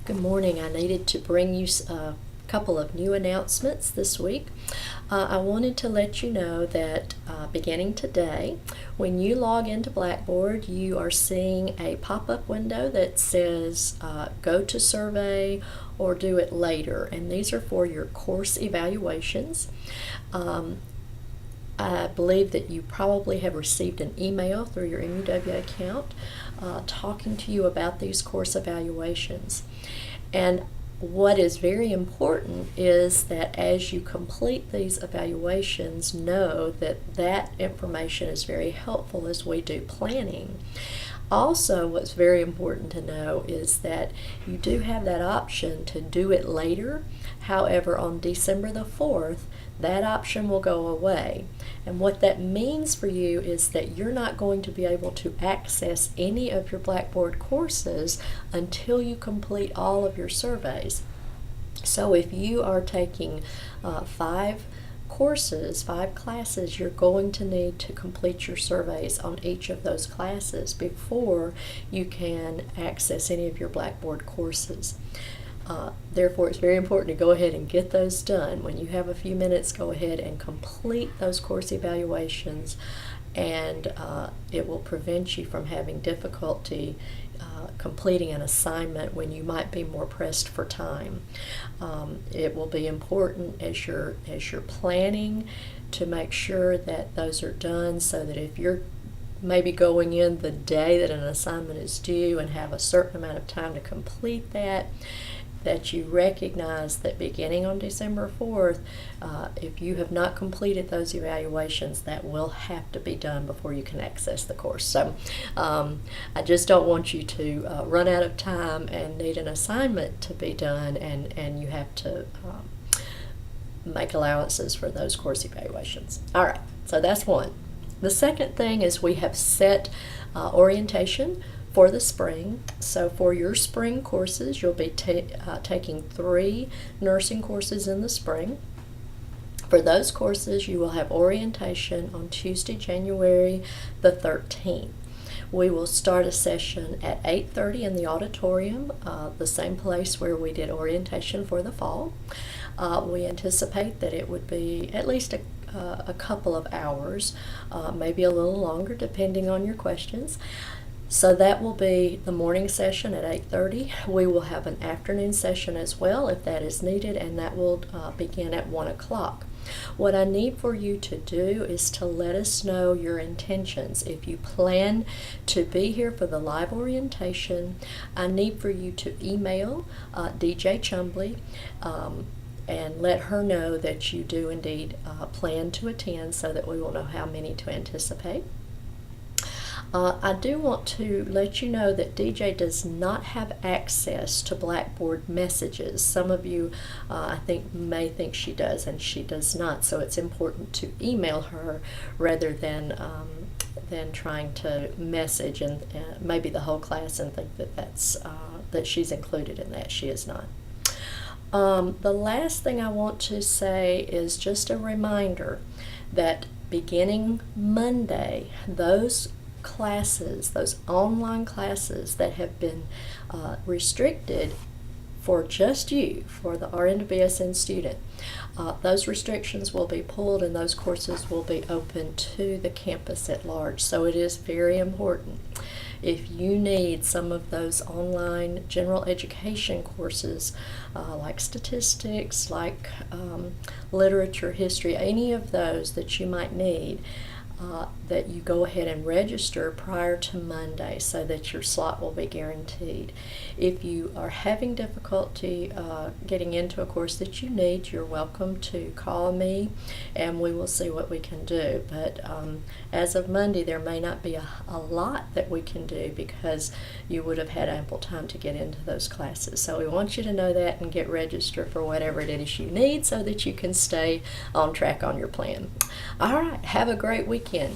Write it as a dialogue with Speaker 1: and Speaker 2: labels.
Speaker 1: Good morning. I needed to bring you a couple of new announcements this week. I wanted to let you know that beginning today, when you log into Blackboard, you are seeing a pop-up window that says go to survey or do it later, and these are for your course evaluations. I believe that you probably have received an email through your MUW account talking to you about these course evaluations. And what is very important is that as you complete these evaluations, know that that information is very helpful as we do planning. Also, what's very important to know is that you do have that option to do it later. However, on December the 4th, that option will go away. And what that means for you is that you're not going to be able to access any of your Blackboard courses until you complete all of your surveys. So if you are taking 5 courses, 5 classes, you're going to need to complete your surveys on each of those classes before you can access any of your Blackboard courses. Therefore, it's very important to go ahead and get those done. When you have a few minutes, go ahead and complete those course evaluations, and it will prevent you from having difficulty completing an assignment when you might be more pressed for time. It will be important as you're planning to make sure that those are done, so that if you're maybe going in the day that an assignment is due and have a certain amount of time to complete that you recognize that beginning on December 4th, if you have not completed those evaluations, that will have to be done before you can access the course. So I just don't want you to run out of time and need an assignment to be done, and you have to make allowances for those course evaluations. All right, so that's one. The second thing is we have set orientation for the spring. So for your spring courses, you'll be taking 3 nursing courses in the spring. For those courses, you will have orientation on Tuesday, January the 13th. We will start a session at 8:30 in the auditorium, the same place where we did orientation for the fall. We anticipate that it would be at least a couple of hours, maybe a little longer depending on your questions. So that will be the morning session at 8:30. We will have an afternoon session as well if that is needed, and that will begin at 1 o'clock. What I need for you to do is to let us know your intentions. If you plan to be here for the live orientation, I need for you to email DJ Chumbley and let her know that you do indeed plan to attend, so that we will know how many to anticipate. I do want to let you know that DJ does not have access to Blackboard messages. Some of you, I think, may think she does, and she does not. So it's important to email her rather than trying to message and maybe the whole class and think that that she's included in that. She is not. The last thing I want to say is just a reminder that beginning Monday, those classes, those online classes that have been restricted for just you, for the RN to BSN student, those restrictions will be pulled, and those courses will be open to the campus at large. So it is very important. If you need some of those online general education courses, like statistics, like literature, history, any of those that you might need, that you go ahead and register prior to Monday so that your slot will be guaranteed. If you are having difficulty getting into a course that you need, you're welcome to call me and we will see what we can do. But as of Monday, there may not be a lot that we can do because you would have had ample time to get into those classes. So we want you to know that and get registered for whatever it is you need so that you can stay on track on your plan. All right, have a great weekend.